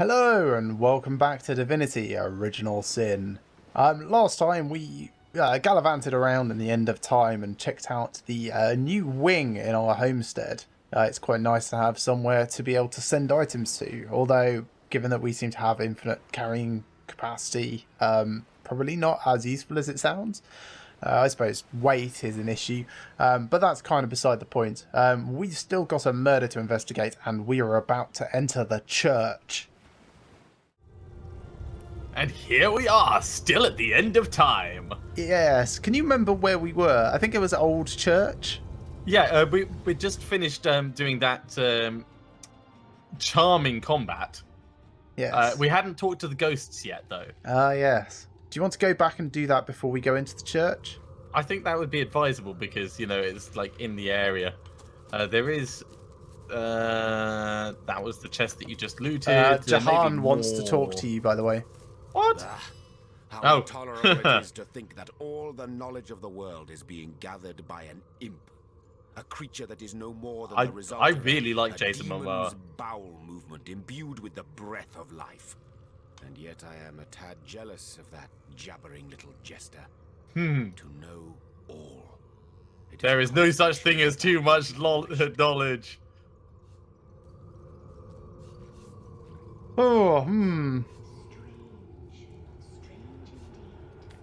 Hello and welcome back to Divinity Original Sin. Last time we gallivanted around in the end of time and checked out the new wing in our homestead. It's quite nice to have somewhere to be able to send items to, although given that we seem to have infinite carrying capacity, probably not as useful as it sounds. I suppose weight is an issue, but that's kind of beside the point. We've still got a murder to investigate and we are about to enter the church. And here we are, still at the end of time. Yes. Can you remember where we were? I think it was Old Church. Yeah, we just finished doing that charming combat. Yes. We hadn't talked to the ghosts yet, though. Yes. Do you want to go back and do that before we go into the church? I think that would be advisable because, you know, it's like in the area. There is... that was the chest that you just looted. Jahan wants to talk to you, by the way. What? How intolerable it is to think that all the knowledge of the world is being gathered by an imp. A creature that is no more than the result I of really like a Jason demon's Momoa. bowel movement imbued with the breath of life. And yet I am a tad jealous of that jabbering little jester. To know all. There is no such thing as too much knowledge. Oh,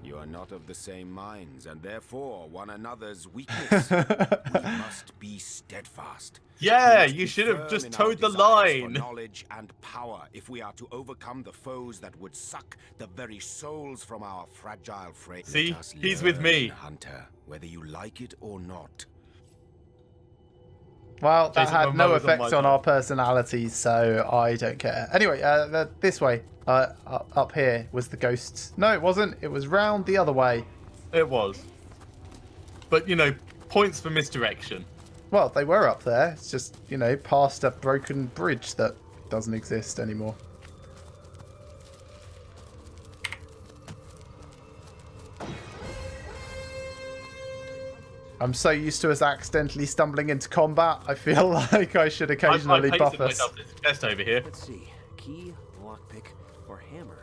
You are not of the same minds, and therefore one another's weakness. We must be steadfast. Yeah, We must you be should have firm just in our towed the desires for line. knowledge and power if we are to overcome the foes that would suck the very souls from our fragile frame. See? Let us He's with learn, me. Hunter, whether you like it or not. well, that Jason had no Momoa's on effect my on side. our personalities, so I don't care. Anyway, this way. Up here was the ghosts. No, it wasn't. It was round the other way. It was. But, you know, points for misdirection. Well, they were up there. It's just, you know, past a broken bridge that doesn't exist anymore. I'm so used to us accidentally stumbling into combat, I feel like I should occasionally I've buff pasted us. myself this test over here. Let's see. Key, lockpick, or hammer.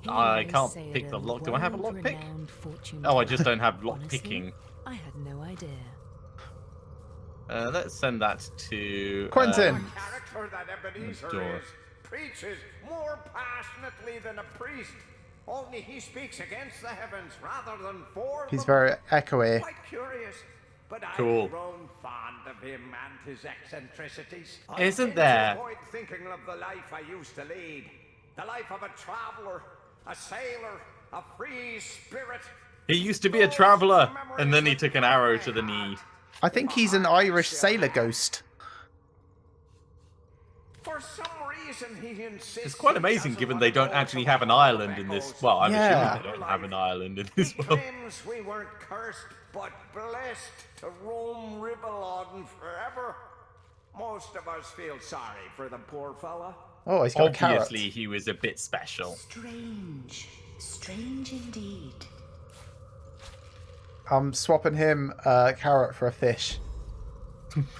I can't pick the lock. Do I have a lock pick? Oh, I just don't have lock picking. I had no idea. Let's send that to Quentin! Character that Ebenezer door. is preaches more passionately than a priest. Only he speaks against the heavens rather than for He's them. very echoey. Quite curious, but Cool. I've grown fond of him and his eccentricities. Isn't I tend there? to avoid thinking of the life I used to lead. The life of a traveler, a sailor, a free spirit. He used to be a traveller, and then he took an arrow to the knee. I think he's an Irish sailor ghost. For some reason, he insists. It's quite amazing given they don't actually have an island in this. Well, I'm Yeah. assuming they don't have an island in this He world. claims we weren't cursed, but blessed to roam Ribelon forever. Most of us feel sorry for the poor fella. Oh, he's got a carrot. Obviously, he was a bit special. Strange. Strange indeed. I'm swapping him a carrot for a fish.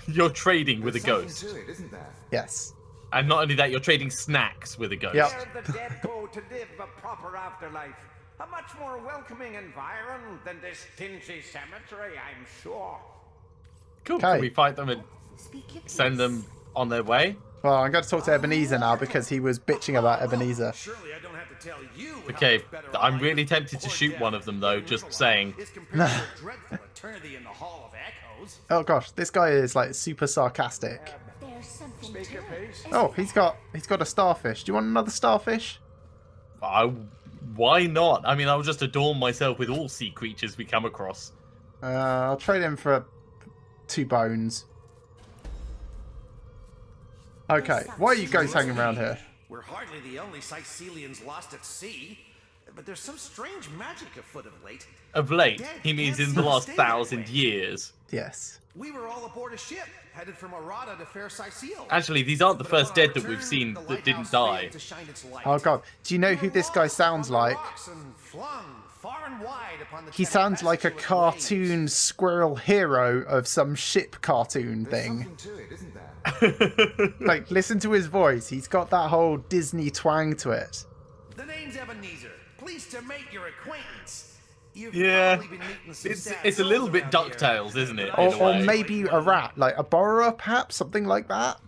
You're trading with a Something ghost. to it, isn't there? Yes. And not only that, you're trading snacks with a ghost. Yep. Where the dead go to live a proper afterlife. A much more welcoming environ than this dingy cemetery, I'm sure. Cool. Okay. Can we fight them and Speak your send peace. them on their way? Well, I'm going to talk to Ebenezer now because he was bitching about Ebenezer. Surely I don't have to tell you. Okay, I'm really tempted to shoot one of them though, just saying. It's compared to a dreadful eternity in the Hall of Echoes. Oh gosh, this guy is like super sarcastic. There's something Speak to your it, piece. isn't Oh, there? he's got a starfish. Do you want another starfish? Why not? I mean, I'll just adorn myself with all sea creatures we come across. I'll trade him for 2 bones. Okay, why are you guys hanging around here? We're hardly the only Sicilians lost at sea. but there's some strange magic afoot of late. Of late, Dead he means can't in the last stay that 1,000 way. years. Yes. We were all aboard a ship headed from Arata to Fair Sicil. Actually, these aren't the But first upon our dead that we've return, seen the that didn't lighthouse die. failed to shine its light. Oh god. Do you know who this guy sounds like? He sounds like a cartoon squirrel hero of some ship cartoon thing. Something to it, isn't there? Like, listen to his voice. He's got that whole Disney twang to it. The name's Ebenezer. Pleased to make your acquaintance. You've Yeah, probably been meeting some sad it's a little souls bit around here. DuckTales, isn't it? Or, in a or way? maybe a rat, like a borrower, perhaps? Something like that?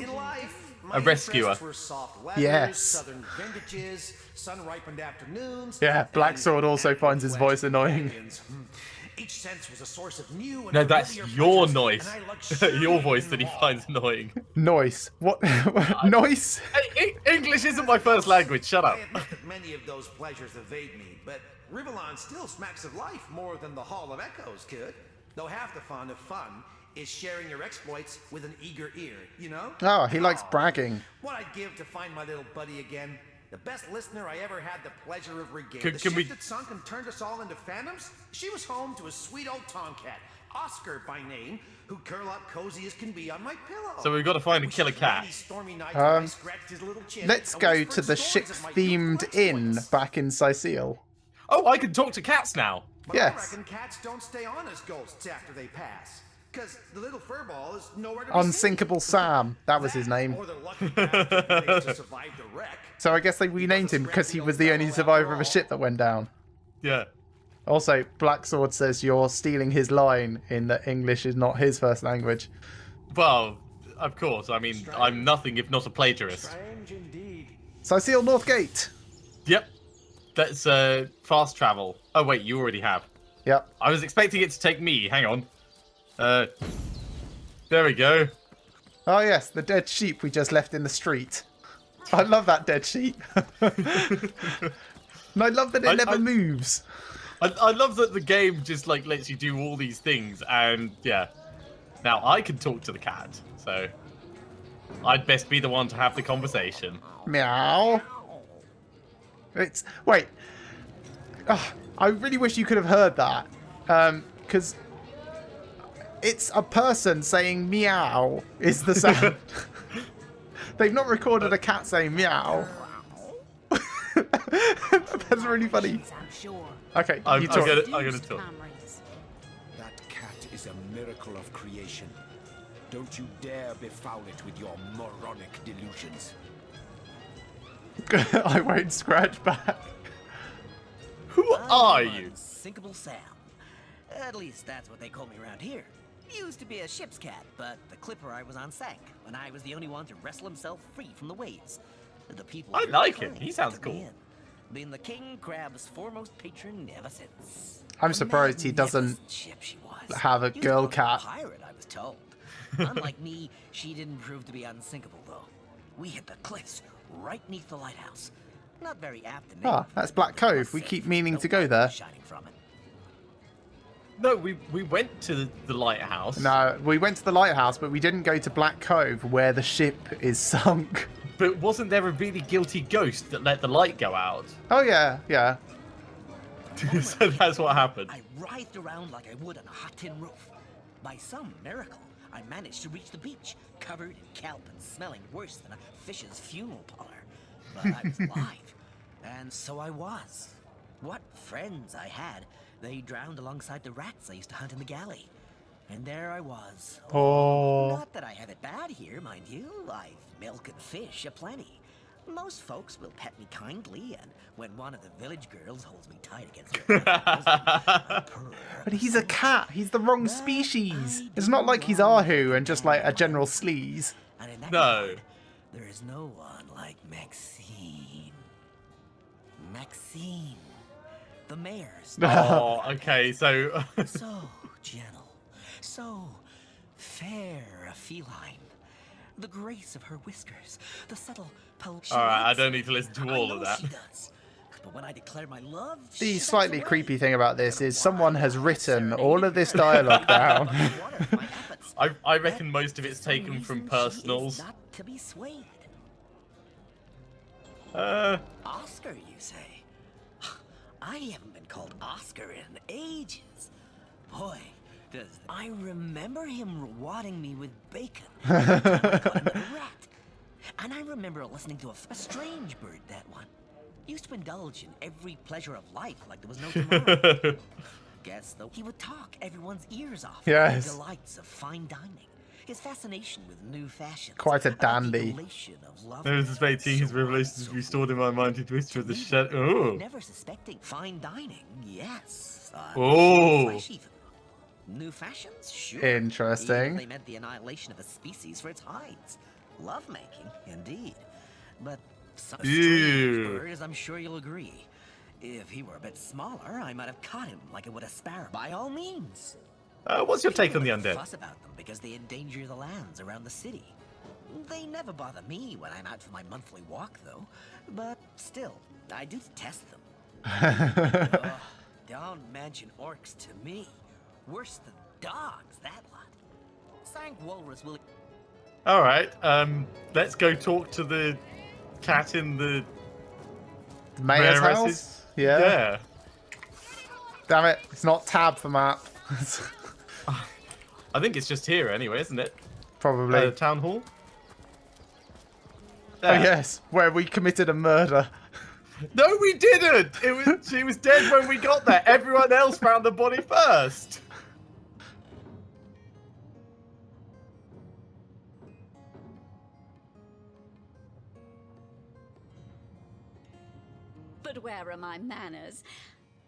In life, A rescuer. interests were soft weathers, Yes. southern vintages, sun-ripened afternoons. Yeah, Black Sword also and finds his voice annoying. companions. Each sense was a source of new and No, that's familiar your pleasures, noise. and I luxuriated Your in voice that he them all. finds annoying. Noise. What? Noise? English isn't my first language, shut up. I admit that many of those pleasures evade me, but Rivellon still smacks of life more than the Hall of Echoes could. Though half the fun of fun is sharing your exploits with an eager ear, you know? Oh, he likes bragging. What I'd give to find my little buddy again. The best listener I ever had the pleasure of regaling. Can The ship we- that sunk and turned us all into phantoms? She was home to a sweet old tomcat, Oscar by name, who'd curl up cozy as can be on my pillow. So we've got to find a We killer spent cat. many stormy nights when I Um, scratched his little chin Let's and go whispered to the stories of my ship-themed youthful inn exploits. back in Sicil. Oh, I can talk to cats now. But Yes. I reckon cats don't stay on as ghosts after they pass. Because the little furball is nowhere to be Unsinkable Sam. That was his name. Or the lucky bastard who managed to survive the wreck. So I guess they renamed him because he was the only survivor of a ship that went down. Yeah. Also, Black Sword says you're stealing his line in that English is not his first language. Well, of course. I mean, I'm nothing if not a plagiarist. Strange indeed. Sicil Northgate. Yep. That's fast travel. Oh, wait, you already have. Yep. I was expecting it to take me. Hang on. There we go. Oh yes, the dead sheep we just left in the street. I love that dead sheep. And I love that it never moves. I love that the game just like lets you do all these things, and yeah. Now I can talk to the cat, so I'd best be the one to have the conversation. Meow. It's wait. Ugh, I really wish you could have heard that, because it's a person saying meow is the sound. They've not recorded a cat saying meow. That's really funny. I'm sure. Okay, I'm you talk. gonna talk. That cat is a miracle of creation. Don't you dare befoul it with your moronic delusions. I won't scratch back. Who are you? Unsinkable Sam. At least that's what they call me around here. Used to be a ship's cat, but the clipper I was on sank when I was the only one to wrestle himself free from the waves. The people I were like him. kind He sounds to me cool. in. Been the king crab's foremost patron ever since. I'm A surprised he doesn't magnificent ship she was. have a Used to girl go to cat. Pirate, I was told. Unlike me, she didn't prove to be unsinkable though. We hit the cliffs right neath the lighthouse. Not very apt to Ah, that's Black Cove. We keep meaning to go there. Shining from it. No, we went to the lighthouse. No, we went to the lighthouse, but we didn't go to Black Cove where the ship is sunk. But wasn't there a really guilty ghost that let the light go out? Oh yeah, yeah. So that's what happened. I writhed around like I would on a hot tin roof. By some miracle, I managed to reach the beach, covered in kelp and smelling worse than a fish's funeral parlor. But I was alive, and so I was. What friends I had. They drowned alongside the rats I used to hunt in the galley. And there I was. Oh. Not that I have it bad here, mind you. I've milk and fish aplenty. Most folks will pet me kindly, and when one of the village girls holds me tight against their bosom, I purr. But he's a cat. He's the wrong species. It's not like he's Ahu and just like a general sleaze. And in that No. regard, there is no one like Maxine. Maxine, the mayor's Oh, okay, so so gentle, so fair a feline. The grace of her whiskers, the subtle All right, I don't need to listen to all of that. She does. But when I declare my love, The she slightly backs away. creepy thing about this is someone has written all of this dialogue down. I reckon most of it's taken from personals. Not to be swayed. Uh, Oscar, you say? I haven't been called Oscar in ages. Boy, does I remember him wadding me with bacon every time I caught him at a rat. And I remember listening to a strange bird, that one. Used to indulge in every pleasure of life like there was no tomorrow. Guess, though, he would talk everyone's ears off. Yes. The delights of fine dining. His fascination with new fashions. Quite a about the dandy. elation of love. There was this waiting, his revelations restored in my mind to whisper of the shadow. Oh. Never suspecting fine dining, yes. Oh. Flesh even. New fashions, sure. Interesting. Even if they meant the annihilation of a species for its hides. Lovemaking, indeed. But some Ew. strange bird, as I'm sure you'll agree. If he were a bit smaller, I might have caught him like I would a sparrow. By all means. What's your take on the People undead? fuss about them because they endanger the lands around the city. They never bother me when I'm out for my monthly walk, though. But still, I do test them. Ugh, don't mention orcs to me. Worse than dogs, that lot. Sank Walrus will... Alright, let's go talk to the cat in the Mayor's Mayores's- house? Yeah. Yeah. Damn it, it's not tab for map. I think it's just here anyway, isn't it? Probably. Town hall? Oh There. yes, where we committed a murder. No, we didn't! She was dead when we got there. Everyone else found the body first. But where are my manners?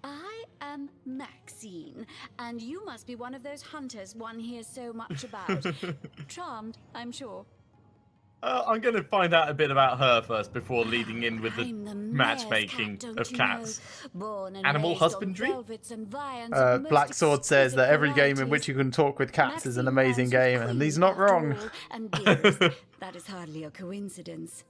I am Maxine, and you must be one of those hunters one hears so much about. Charmed, I'm sure. I'm going to find out a bit about her first before leading in with the I'm the mayor's matchmaking cat, don't of you cats. know? Born and Animal raised on husbandry? velvets and viands of most Black Sword says that every exquisite game in which varieties. you can talk with cats is an Maxine amazing rhymes game, with and he's queen, not after wrong. all, and dearest. That is hardly a coincidence.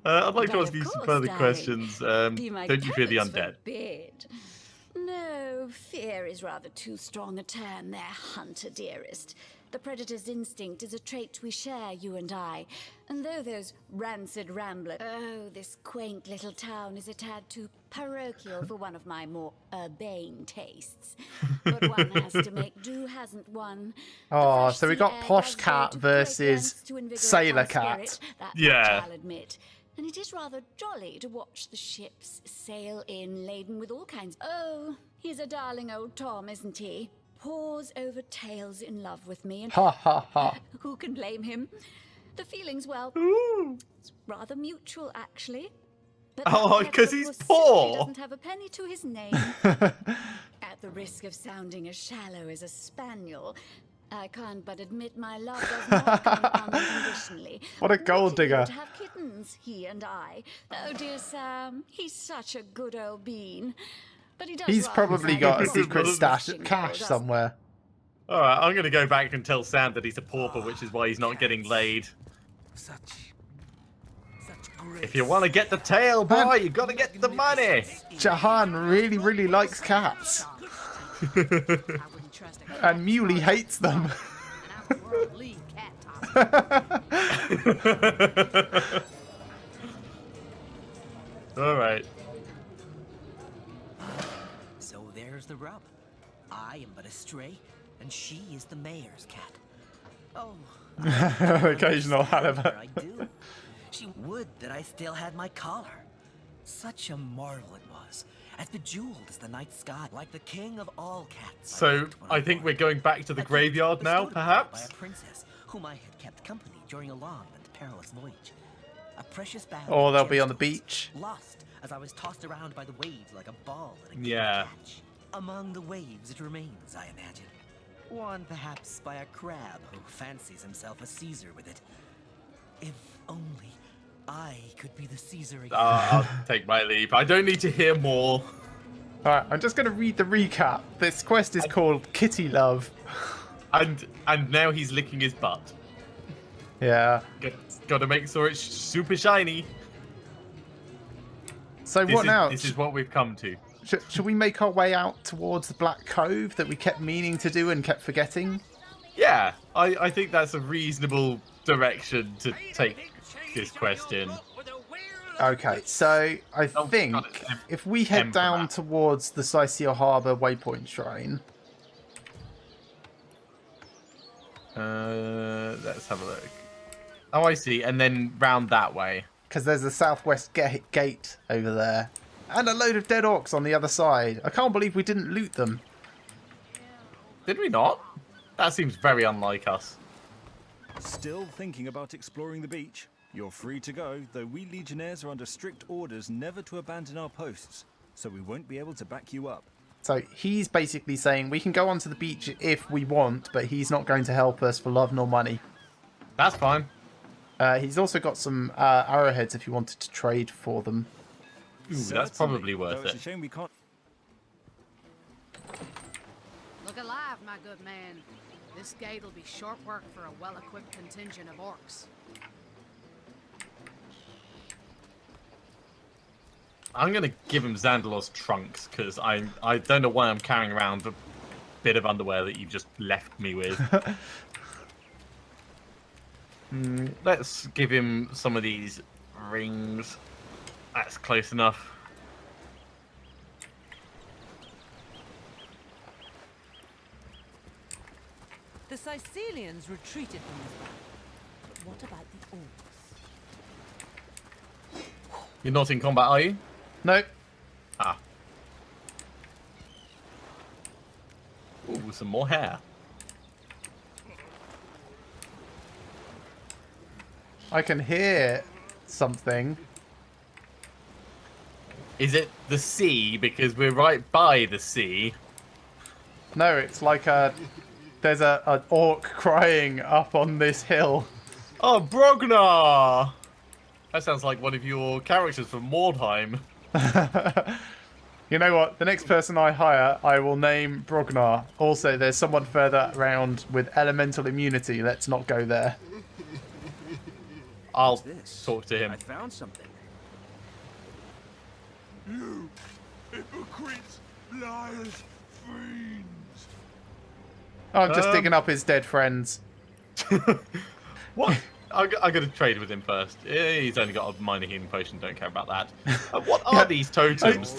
I'd like to But ask of you some course, further darling. questions. Be my Don't you fear the tenants undead? forbid. No, fear is rather too strong a term there, hunter dearest. The predator's instinct is a trait we share, you and I. And though those rancid ramblers... Oh, this quaint little town is a tad too parochial for one of my more urbane tastes. But one has to make do, hasn't one? The Oh, fresh so we sea got air Posh does go Cat to great versus lengths to invigorate Sailor my Cat. spirit, that Yeah. much I'll admit. And it is rather jolly to watch the ships sail in laden with all kinds. Oh, he's a darling old Tom, isn't he? Paws over tails in love with me, and Ha ha ha. who can blame him? The feeling's, well, it's rather mutual, actually. But Oh, that 'cause little he's puss simply poor. doesn't have a penny to his name. At the risk of sounding as shallow as a spaniel, I can't but admit my love does not come unconditionally. What a gold Would he digger. would have kittens, he and I. Oh dear Sam, he's such a good old bean. But he does He's rather probably resemble got a a secret little stash fishing of cash pole, doesn't somewhere. Alright, I'm going to go back and tell Sam that he's a pauper, which is why he's not getting laid. Such great... If you want to get the tail, boy, you got to get the money. Jahan really, really likes cats. I wouldn't trust a cat And Muley hates them. and I'm a world league cat tosser. Alright. So there's the rub. I am but a stray, and she is the mayor's cat. Oh, Occasional halibut. I do. She would that I still had my collar. Such a marvel it was, as bejeweled as the night sky, like the king of all cats. So, loved when I think born. we're going back to the A gift graveyard now, bestowed upon me perhaps? By a princess whom I had kept company during a long and perilous voyage. A precious band Or of they'll be on the gemstones, beach. lost as I was tossed around by the waves like a ball at a game Yeah. catch. Among the waves it remains, I imagine. Worn perhaps by a crab who fancies himself a Caesar with it. If only I could be the Caesar again. I'll take my leave. I don't need to hear more. Alright, I'm just going to read the recap. This quest is called Kitty Love. And now he's licking his butt. Yeah. Got to make sure it's super shiny. So what now? This is what we've come to. Should we make our way out towards the Black Cove that we kept meaning to do and kept forgetting? Yeah, I think that's a reasonable direction to take this quest in. With a Okay, so I Oh, think God, it's if we head for down that. towards the Sicil Harbour Waypoint Shrine, let's have a look. Oh, I see. And then round that way. because there's a southwest gate over there, and a load of dead orcs on the other side. I can't believe we didn't loot them. Did we not? That seems very unlike us. Still thinking about exploring the beach? You're free to go, though we Legionnaires are under strict orders never to abandon our posts, so we won't be able to back you up. So he's basically saying we can go onto the beach if we want, but he's not going to help us for love nor money. That's fine. He's also got some arrowheads if you wanted to trade for them. Ooh, Certainly, that's probably though worth it's a it. shame we can't. Look alive, my good man. This gate'll be short work for a well-equipped contingent of orcs. I'm going to give him Xandalor's trunks, because I don't know why I'm carrying around the bit of underwear that you just left me with. Let's give him some of these rings. That's close enough. The Sicilians retreated from this battle. But what about the orcs? You're not in combat, are you? Nope. Ah. Ooh, some more hair. I can hear something. Is it the sea? Because we're right by the sea. No, it's like there's an orc crying up on this hill. Oh, Brognar! That sounds like one of your characters from Mordheim. You know what? The next person I hire, I will name Brognar. Also, there's someone further around with elemental immunity. Let's not go there. I'll This? talk to him. I found something. You hypocrites, liars, fiends. Oh, I'm just digging up his dead friends. What? I'm going to trade with him first. He's only got a minor healing potion. Don't care about that. What are these totems?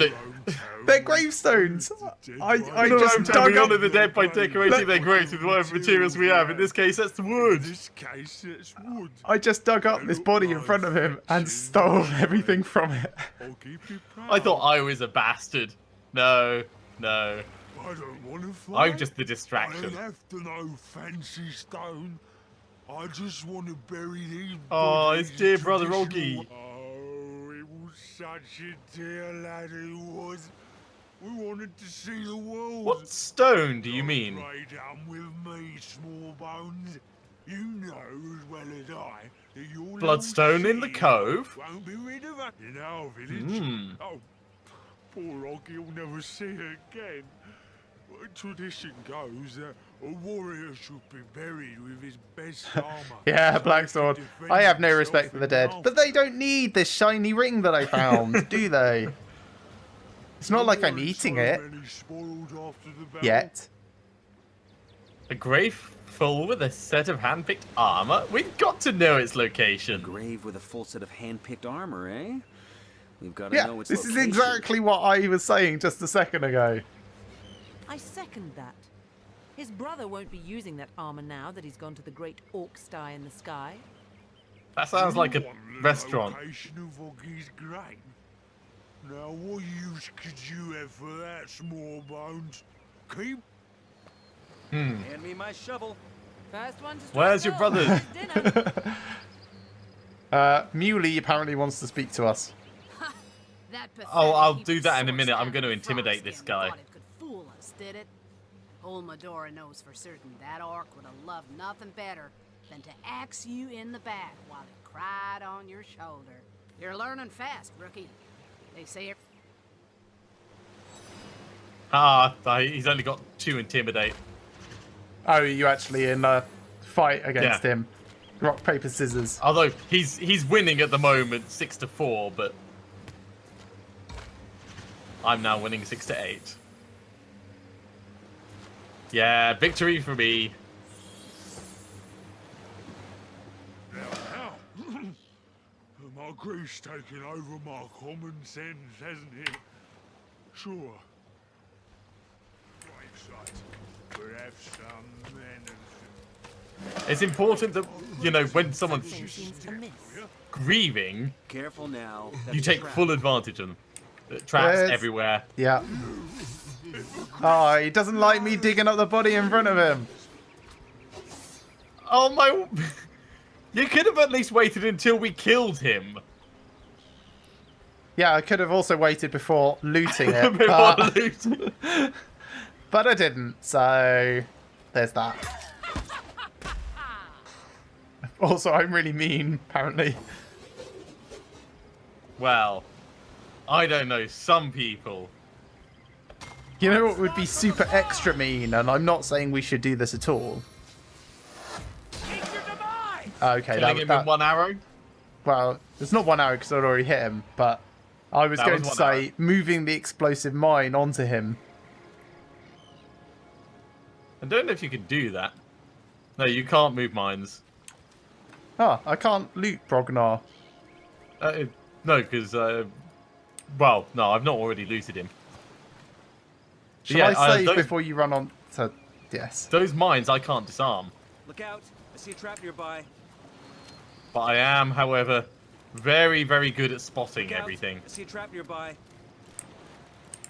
They're gravestones. I No, just I'm dug telling up. honor the dead by decorating their graves with whatever materials we have. In this case, that's the wood. In this case, it's wood. I just dug up this body in front of him and stole everything from it. I'll keep it proud. I thought I was a bastard. No. I don't want to fight. I'm just the I distraction. don't have to know fancy stone. I just want to bury these Oh, bodies his dear in brother traditional- Oggy. Oh, it was such a dear lad he was. We wanted to see the world. What stone do you mean? Right down with me, small bones. You know as well as I that your Bloodstone little in the shit cove? won't be rid of it in our village. Hmm. Oh, poor Oggy will never see her again. Tradition goes that a warrior should be buried with his best armor. Yeah, so Blacksword. he can defend I have no himself respect for the in dead. battle. But they don't need this shiny ring that I found, do they? It's not like I'm There weren't eating so it many spoiled after the battle. yet. A grave full with a set of hand-picked armor? We've got to know its location. Grave with a full set of hand-picked armor, eh? We've got to Yeah, know its this is location. exactly what I was saying just a second ago. I second that. His brother won't be using that armor now that he's gone to the great orc sty in the sky. That sounds like a You want the restaurant. location of Oggy's grave? Now, what use could you have for that, small bones? Keep Hand me my shovel. First one to strike Where's your gold. brother? Dinner. Muley apparently wants to speak to us. That Oh, I'll pathetic do heap that of in a minute. source I'm going to down intimidate Frostskin this guy. thought it could fool us, did it? Old Medora knows for certain that orc would have loved nothing better than to axe you in the back while it cried on your shoulder. You're learning fast, rookie. They say it. He's only got 2 intimidate. Oh, are you actually in a fight against Yeah. him? Rock, paper, scissors. Although he's winning at the moment 6-4, but I'm now winning 6-8. Yeah, victory for me. now. My grief's taken over my common sense, hasn't it? Sure. Gravesite. We'll have some manners. It's important that, you know, when someone's Something seems amiss. grieving, Careful now. you take full advantage of them. Traps Where's- everywhere. Yeah. Oh, he doesn't like me digging up the body in front of him. Oh my... You could have at least waited until we killed him. Yeah, I could have also waited before looting it. Before but, looting. but I didn't, so there's that. Also, I'm really mean, apparently. Well, I don't know, some people. You know what would be super extra mean, and I'm not saying we should do this at all. Okay, Killing him with one arrow? Well, it's not one arrow because I'd already hit him, but I was That going was to one say arrow. moving the explosive mine onto him. I don't know if you can do that. No, you can't move mines. Ah, I can't loot Brognar. No, because, well, no, I've not already looted him. Shall Yeah, I save those- before you run on to... Yes. Those mines I can't disarm. Look out. I see a trap nearby. But I am, however, very, very good at spotting Look out. everything. I see a trap nearby.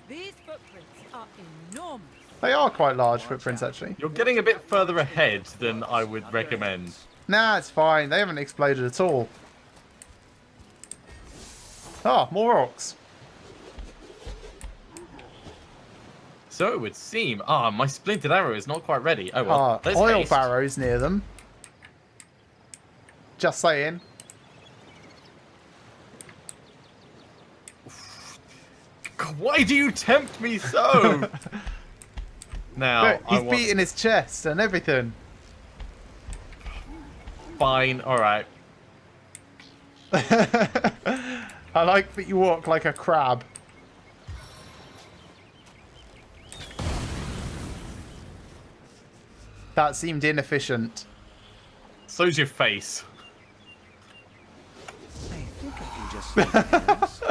These footprints are enormous. They are quite large footprints, actually. You're getting a bit further ahead than I would recommend. Nah, it's fine. They haven't exploded at all. Ah, more orcs. So it would seem. Ah, my splintered arrow is not quite ready. Oh well. Ah, There's oil haste. barrows near them. Just saying. God, why do you tempt me so? Now, Look, I he's want... beating his chest and everything. Fine, alright. I like that you walk like a crab. That seemed inefficient. So's your face. I think I can just...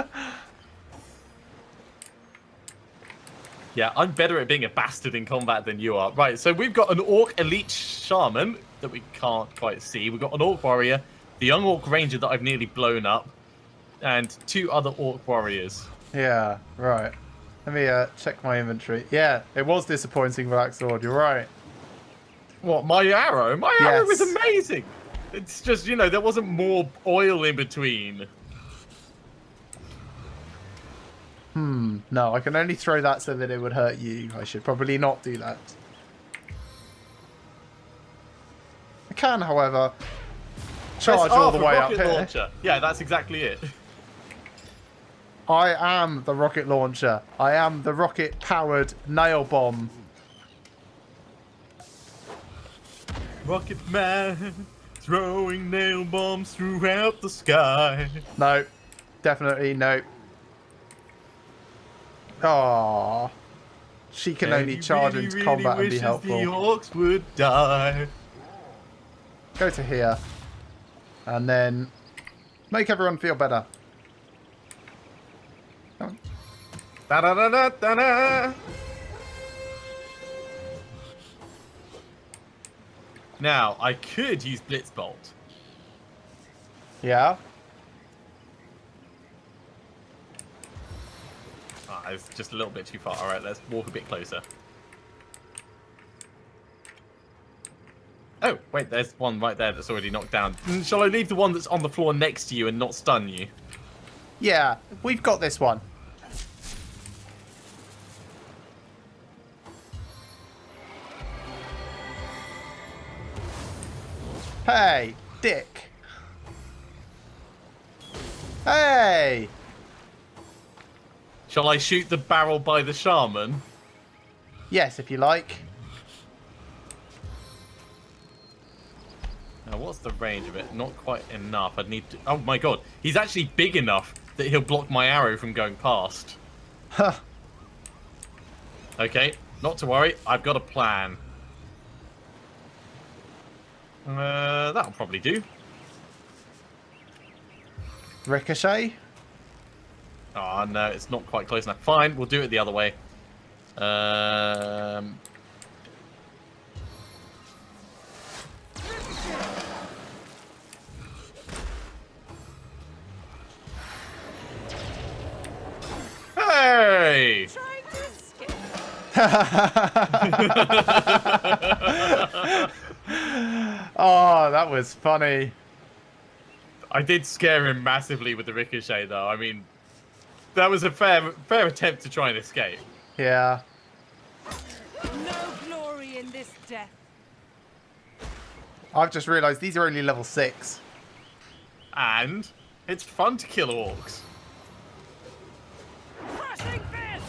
Yeah, I'm better at being a bastard in combat than you are. Right, so we've got an orc elite shaman that we can't quite see. We've got an orc warrior, the young orc ranger that I've nearly blown up, and 2 other orc warriors. Yeah, right. Let me check my inventory. Yeah, it was disappointing, Black Sword. You're right. What, my arrow? My arrow was Yes. amazing! It's just, you know, there wasn't more oil in between. No, I can only throw that so that it would hurt you. I should probably not do that. I can, however, charge Press all R the for way up rocket here. launcher. Yeah, that's exactly it. I am the rocket launcher. I am the rocket-powered nail bomb. Rocket Man, throwing nail bombs throughout the sky. No, definitely no. Aww. She can only And he charge really, into really combat and be wishes helpful. The orcs would die. Go to here. And then make everyone feel better. Come on. Da da da da da da. Now I could use Blitzbolt. Yeah. Ah, it's just a little bit too far. All right, let's walk a bit closer. Oh, wait, there's one right there that's already knocked down. Shall I leave the one that's on the floor next to you and not stun you? Yeah, we've got this one. Hey, dick. Hey! Shall I shoot the barrel by the shaman? Yes, if you like. Now, what's the range of it? Not quite enough. I'd need to... Oh my god, he's actually big enough that he'll block my arrow from going past. Huh. Okay, not to worry. I've got a plan. That'll probably do. Ricochet? Oh, no, it's not quite close enough. Fine, we'll do it the other way. Hey! Oh, that was funny. I did scare him massively with the ricochet, though. I mean, that was a fair attempt to try and escape. Yeah. No glory in this death. I've just realised these are only level 6. And it's fun to kill orcs. Crushing fist!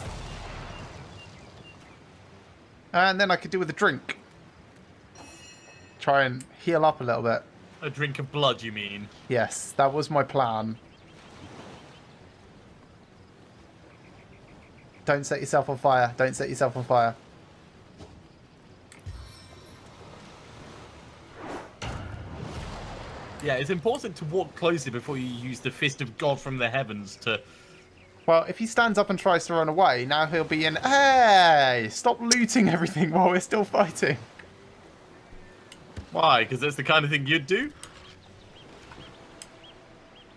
And then I could do with a drink. Try and heal up a little bit. A drink of blood, you mean? Yes, that was my plan. Don't set yourself on fire. Don't set yourself on fire. Yeah, it's important to walk closer before you use the fist of God from the heavens to... Well, if he stands up and tries to run away, now he'll be in... Hey! Stop looting everything while we're still fighting. Why? Because that's the kind of thing you'd do?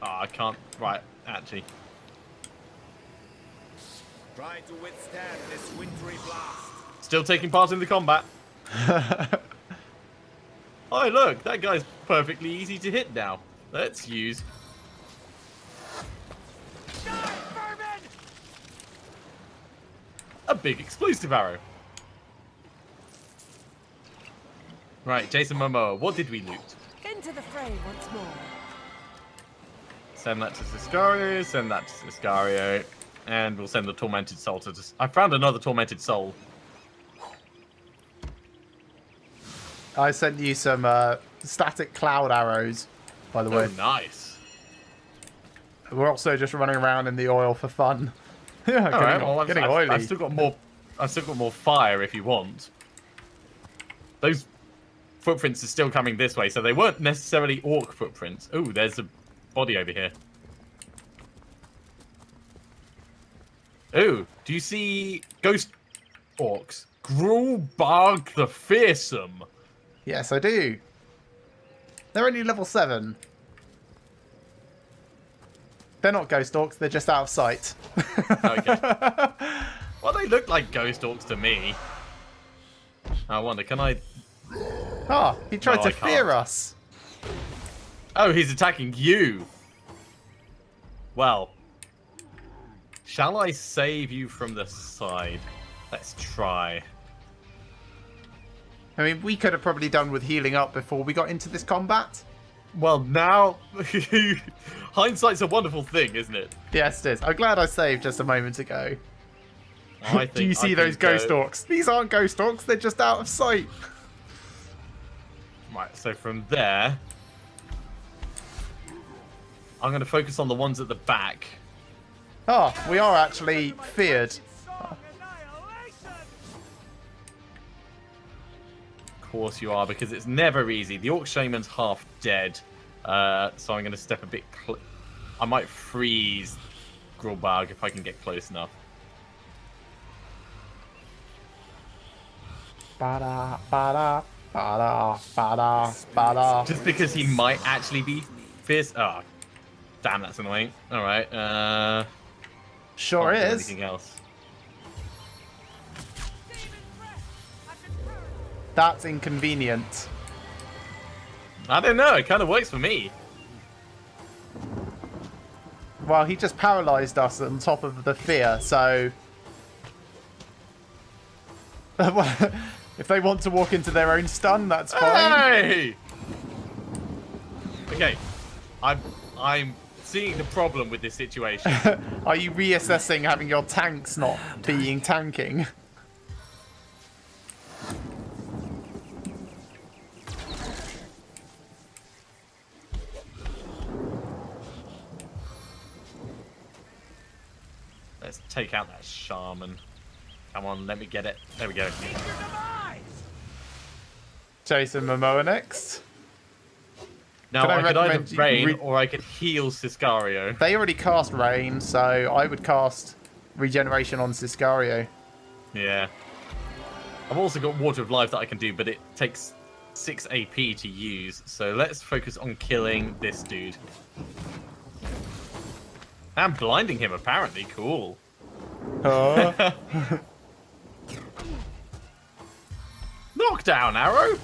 Oh, I can't... Right, actually. Try to withstand this wintry blast. Still taking part in the combat. Oh, look, that guy's perfectly easy to hit now. Let's use... a big explosive arrow. Right, Jason Momoa, what did we loot? Into the fray once more. Send that to Sicario, send that to Sicario, and we'll send the Tormented Soul to... I found another Tormented Soul. I sent you some static cloud arrows, by the way. Oh, nice. We're also just running around in the oil for fun. Yeah, getting oily. I've still got more. I've still got more fire if you want. Those footprints are still coming this way, so they weren't necessarily orc footprints. Oh, there's a body over here. Oh, do you see ghost orcs? Grulbarg the Fearsome. Yes, I do. They're only level 7. They're not ghost orcs, they're just out of sight. Okay. Well, they look like ghost orcs to me. I wonder, can I... Ah, he tried No, to I can't. fear us. Oh, he's attacking you. Well, shall I save you from the side? Let's try. I mean, we could have probably done with healing up before we got into this combat. Well, now... hindsight's a wonderful thing, isn't it? Yes, it is. I'm glad I saved just a moment ago. I Do you see those ghost orcs? These aren't ghost orcs, they're just out of sight. Right, so from there... I'm going to focus on the ones at the back. Oh, we are actually feared. Of course you are, because it's never easy. The Orc Shaman's half dead. So I'm going to step a bit... I might freeze Grulbarg if I can get close enough. Ba-da, ba-da, ba-da, ba-da, ba-da. Just because he might actually be fierce. Oh, damn, that's annoying. All right. Sure Can't do is. anything else. That's inconvenient. I don't know. It kind of works for me. Well, he just paralyzed us on top of the fear, so... If they want to walk into their own stun, that's fine. Hey! Okay, I'm seeing the problem with this situation. Are you reassessing having your tanks not being tanking? Let's take out that shaman. Come on, let me get it. There we go. Jason Momoa next. Now, Can I I could either recommend you rain or I could heal Sicario. They already cast Rain, so I would cast Regeneration on Sicario. Yeah. I've also got Water of Life that I can do, but it takes 6 AP to use. So let's focus on killing this dude. And blinding him, apparently. Cool. Knockdown arrow.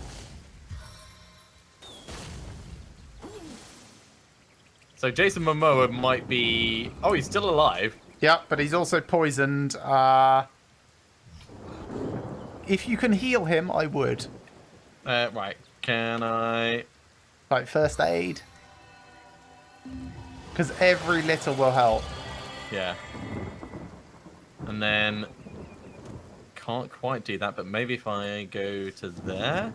So Jason Momoa might be... Oh, he's still alive. Yeah, but he's also poisoned. If you can heal him, I would. Right. Can I... Like first aid. Because every little will help. Yeah. And then... Can't quite do that, but maybe if I go to there...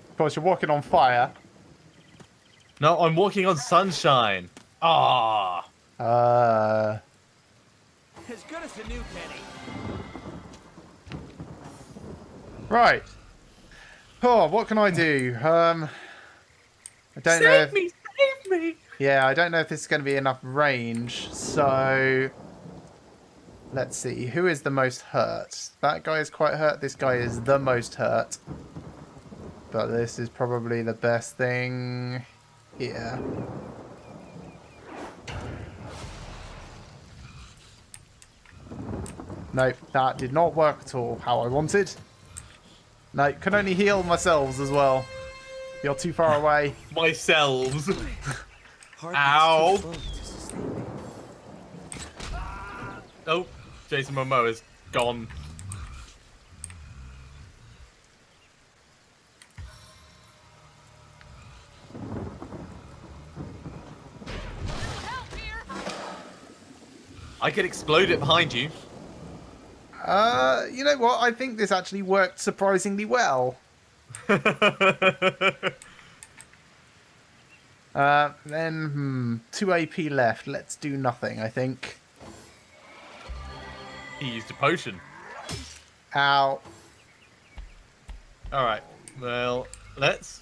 Of course, you're walking on fire. No, I'm walking on sunshine. Ah. As good as a new penny. Right. Oh, what can I do? I don't know if... Save me! Yeah, I don't know if this is going to be enough range, so... Let's see, who is the most hurt? That guy is quite hurt, this guy is the most hurt. But this is probably the best thing here. Nope, that did not work at all how I wanted. No, can only heal myself as well. You're too far away. Myself. Ow. Oh, Jason Momoa is gone. I could explode it behind you. You know what? I think this actually worked surprisingly well. Then, 2 AP left. Let's do nothing, I think. He used a potion. Ow. Alright, well, let's...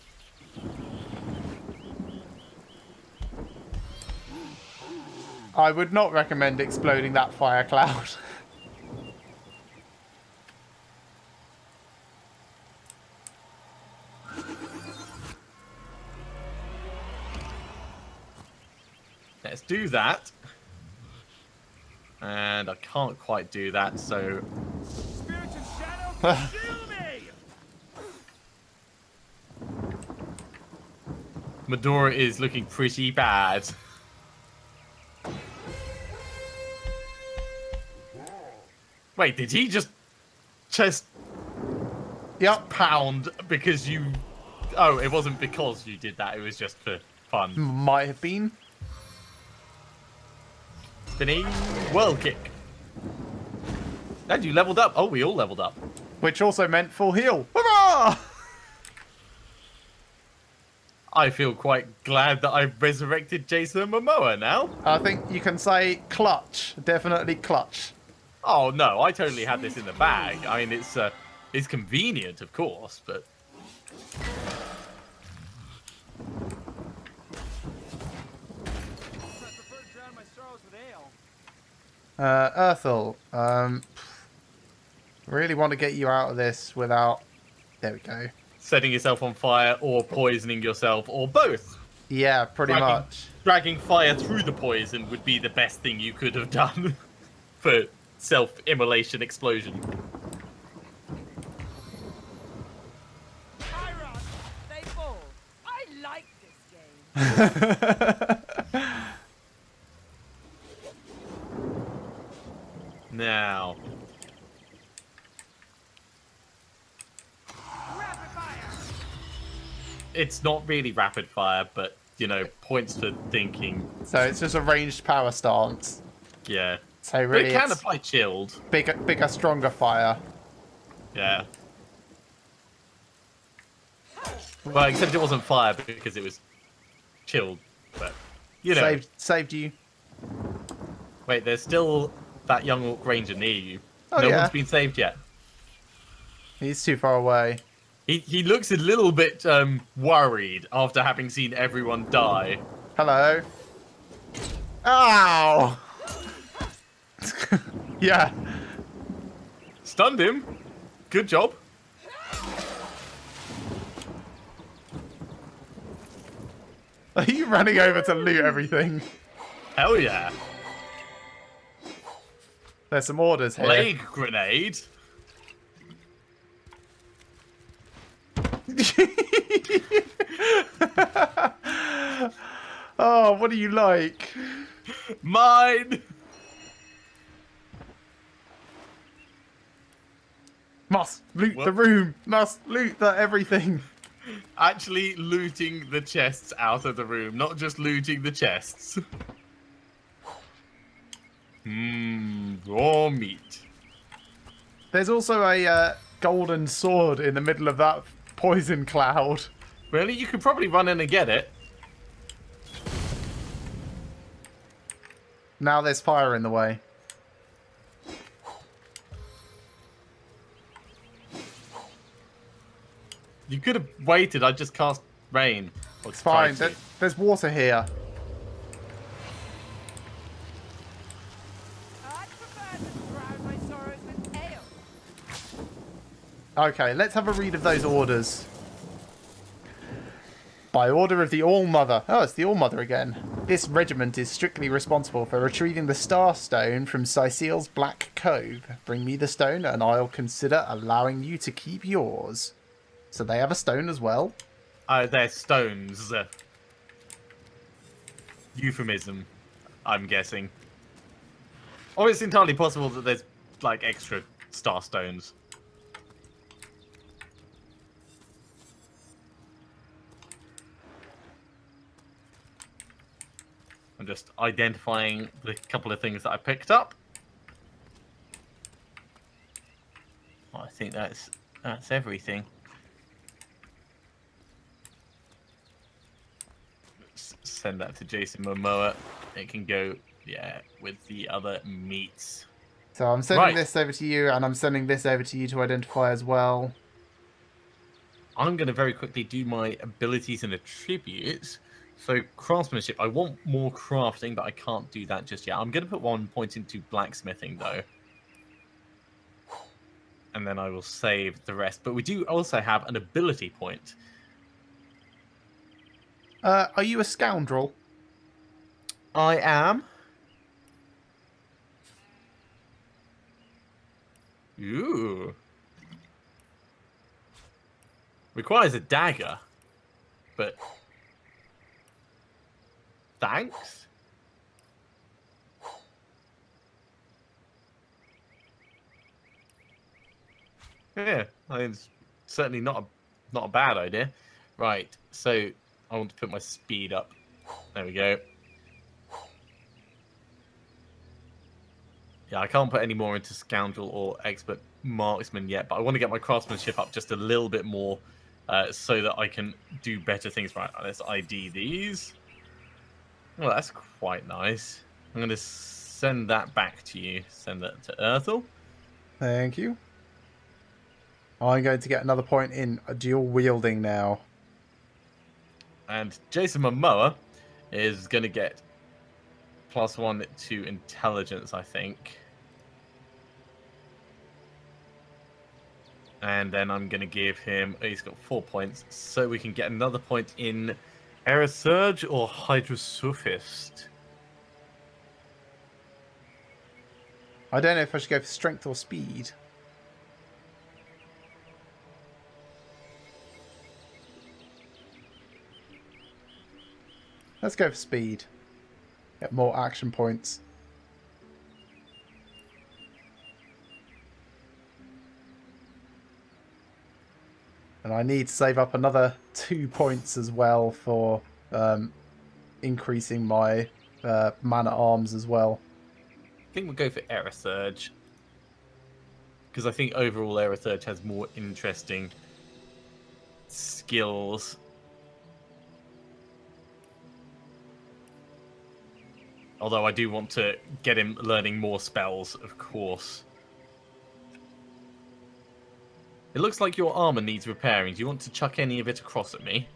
I would not recommend exploding that fire cloud. Let's do that. And I can't quite do that, so... Spirits and shadow, consume me! Medora is looking pretty bad. Wait, did he just Yep. pound because you... Oh, it wasn't because you did that, it was just for fun. Might have been. Spinning whirl kick. And you leveled up. Oh, we all leveled up. Which also meant full heal. Hurrah! I feel quite glad that I've resurrected Jason Momoa now. I think you can say clutch. Definitely clutch. Oh no, I totally had this in the bag. I mean, it's convenient, of course, but Earthel, really want to get you out of this without... There we go. setting yourself on fire or poisoning yourself or both. Yeah, pretty much. Dragging fire through the poison would be the best thing you could have done for self-immolation explosion. They fall. I like this game. Now. Rapid fire. It's not really rapid fire, but, you know, points for thinking. So it's just a ranged power stance. Yeah. So But really it can it's apply chilled. bigger, stronger fire. Yeah. Well, except it wasn't fire because it was chilled. But, you know. Saved you. Wait, there's still that young orc ranger near you. Oh, no yeah. one's been saved yet. He's too far away. He looks a little bit worried after having seen everyone die. Hello. Ow! Yeah. Stunned him. Good job. Are you running over to loot everything? Hell yeah. There's some orders here. Plague grenade. Oh, what do you like? Mine. Must loot What? the room. Must loot the everything. Actually looting the chests out of the room, not just looting the chests. Raw meat. There's also a golden sword in the middle of that poison cloud. Really? You could probably run in and get it. Now there's fire in the way. You could have waited. I just cast rain. It's fine. There's water here. Okay, let's have a read of those orders. By order of the All-Mother. Oh, it's the All-Mother again. This regiment is strictly responsible for retrieving the Star Stone from Sicil's Black Cove. Bring me the stone and I'll consider allowing you to keep yours. So they have a stone as well? They're stones. Euphemism, I'm guessing. Or it's entirely possible that there's, like, extra star stones. I'm just identifying the couple of things that I picked up. I think that's everything. Send that to Jason Momoa. It can go, yeah, with the other meats. So I'm sending Right. this over to you, and I'm sending this over to you to identify as well. I'm going to very quickly do my abilities and attributes. So craftsmanship, I want more crafting, but I can't do that just yet. I'm going to put 1 point into blacksmithing, though. And then I will save the rest. But we do also have an ability point. Are you a scoundrel? I am. Ooh. Requires a dagger. But... thanks? Yeah, I mean, it's certainly not a bad idea. Right, so I want to put my speed up. There we go. Yeah, I can't put any more into Scoundrel or Expert Marksman yet, but I want to get my craftsmanship up just a little bit more so that I can do better things. Right, let's ID these. Well, that's quite nice. I'm going to send that back to you. Send that to Ethel. Thank you. I'm going to get another point in dual wielding now. And Jason Momoa is going to get +1 to intelligence, I think. And then I'm going to give him... he's got 4 points, so we can get another point in Air Surge or Hydrosophist. I don't know if I should go for strength or speed. Let's go for speed. Get more action points. And I need to save up another 2 points as well for increasing my man-at-arms as well. I think we'll go for Air Surge. Because I think overall Air Surge has more interesting skills. Although I do want to get him learning more spells, of course. It looks like your armor needs repairing. Do you want to chuck any of it across at me?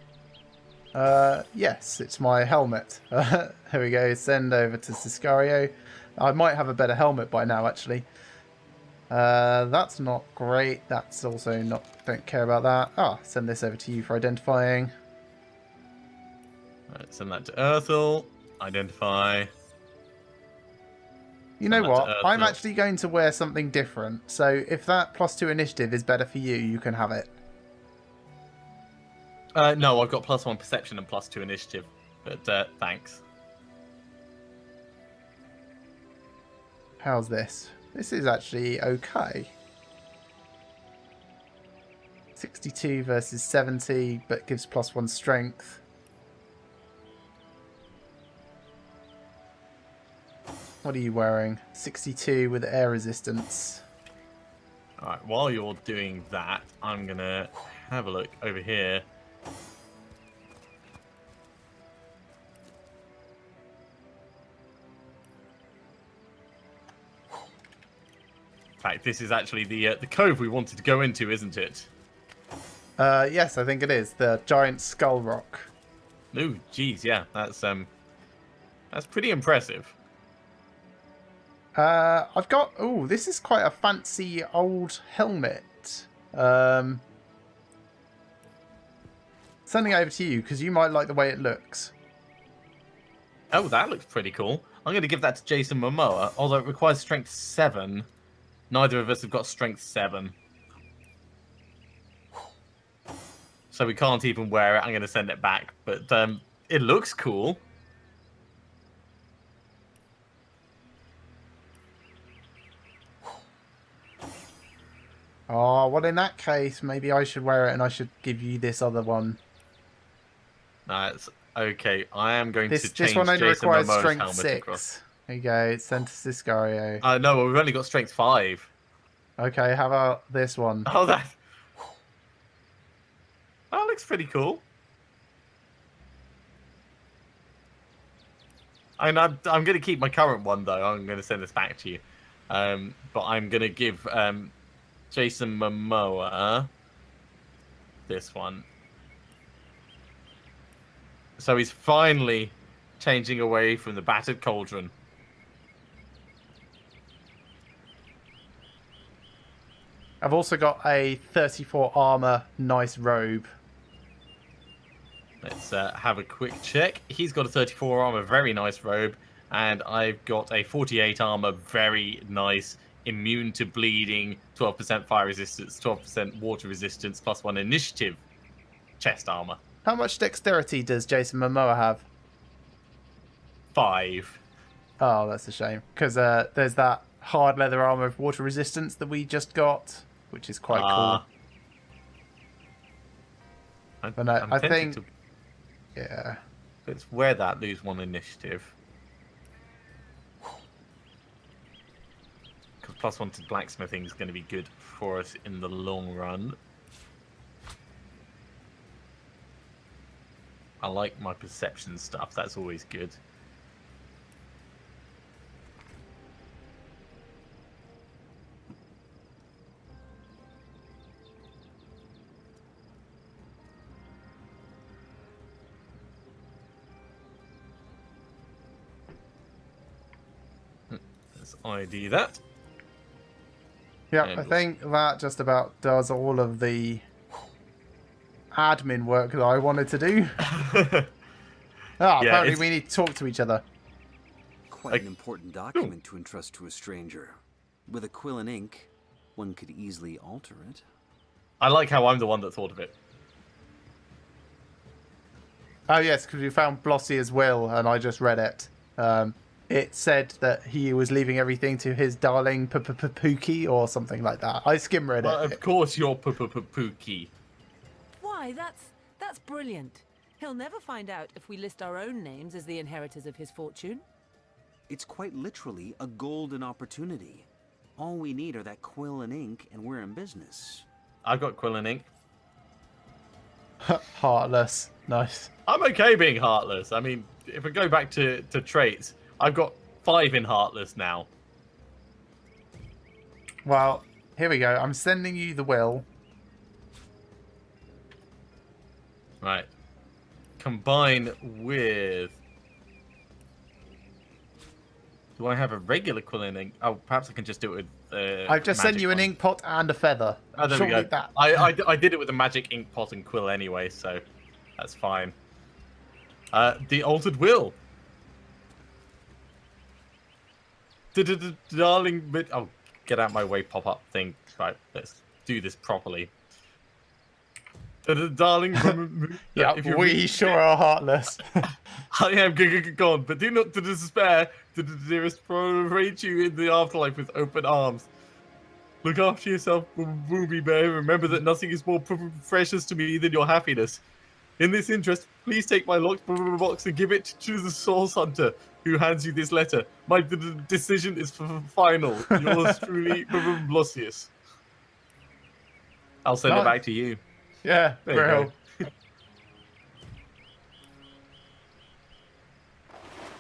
Yes, it's my helmet. Here we go. Send over to Sicario. I might have a better helmet by now, actually. That's not great. That's also not... Don't care about that. Ah, send this over to you for identifying. Right, send that to Earthel. Identify. You know Send that what? to I'm Earthel. actually going to wear something different. So if that +2 initiative is better for you, you can have it. No, I've got +1 perception and +2 initiative. But thanks. How's this? This is actually okay. 62 versus 70, but gives +1 strength. What are you wearing? 62 with air resistance. Alright, while you're doing that, I'm going to have a look over here. In fact, this is actually the cove we wanted to go into, isn't it? Yes, I think it is. The giant skull rock. Ooh, geez, yeah, that's pretty impressive. I've got... Oh, this is quite a fancy old helmet. Sending it over to you, because you might like the way it looks. Oh, that looks pretty cool. I'm going to give that to Jason Momoa, although it requires strength 7. Neither of us have got strength 7. So we can't even wear it. I'm going to send it back. But it looks cool. Oh, well, in that case, maybe I should wear it and I should give you this other one. That's okay. I am going to change This one only Jason requires Momoa's strength helmet 6. across. There you go. It's sent to Sicario. No, well, we've only got strength 5. Okay, how about this one? Oh, that looks pretty cool. I'm going to keep my current one, though. I'm going to send this back to you. But I'm going to give Jason Momoa this one. So he's finally changing away from the battered cauldron. I've also got a 34 armor, nice robe. Let's have a quick check. He's got a 34 armor, very nice robe. And I've got a 48 armor, very nice, immune to bleeding, 12% fire resistance, 12% water resistance, +1 initiative chest armor. How much dexterity does Jason Momoa have? 5. Oh, that's a shame. Because there's that hard leather armor of water resistance that we just got, which is quite cool. But no, I think... Yeah. Let's wear that, lose 1 initiative. Because +1 to blacksmithing is going to be good for us in the long run. I like my perception stuff. That's always good. Let's ID that. Yeah, And I think that just about does all of the admin work that I wanted to do. Apparently we need to talk to each other. Quite an important document to entrust to a stranger. With a quill and ink, one could easily alter it. I like how I'm the one that thought of it. Oh yes, because we found Blossier's will and I just read it. It said that he was leaving everything to his darling Pookie or something like that. I skim read it. Of course you're Pookie. Why, that's brilliant. He'll never find out if we list our own names as the inheritors of his fortune. It's quite literally a golden opportunity. All we need are that quill and ink, and we're in business. I've got quill and ink. Heartless. Nice. I'm okay being heartless. I mean, if we go back to traits, I've got 5 in heartless now. Well, here we go. I'm sending you the will. Right. Combine with... Do I have a regular quilling ink? Oh, perhaps I can just do it with... I've just sent you an one. ink pot and a feather. Oh, there we Surely go. that... I did it with a magic ink pot and quill anyway, so that's fine. The Altered Will. Darling... Oh, get out of my way, pop-up thing. Right, let's do this properly. Darling... Yeah, we sure are heartless. I am gone, but do not despair. The dearest await you in the afterlife with open arms. Look after yourself, Booby Bear. Remember that nothing is more precious to me than your happiness. In this interest, please take my locked box and give it to the Source Hunter who hands you this letter. My decision is final. Yours truly, Blossius. I'll send it back to you. Yeah, bro.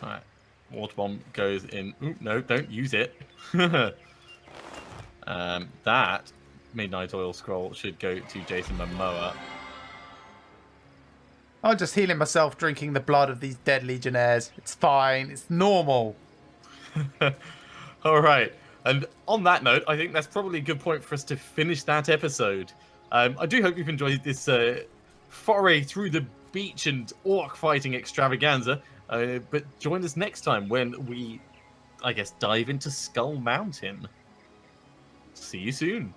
Alright. Water bomb goes in. Ooh, no, don't use it. That Midnight Oil Scroll should go to Jason Momoa. I'm just healing myself, drinking the blood of these dead Legionnaires. It's fine. It's normal. Alright. And on that note, I think that's probably a good point for us to finish that episode. I do hope you've enjoyed this foray through the beach and orc fighting extravaganza. But join us next time when we, I guess, dive into Skull Mountain. See you soon.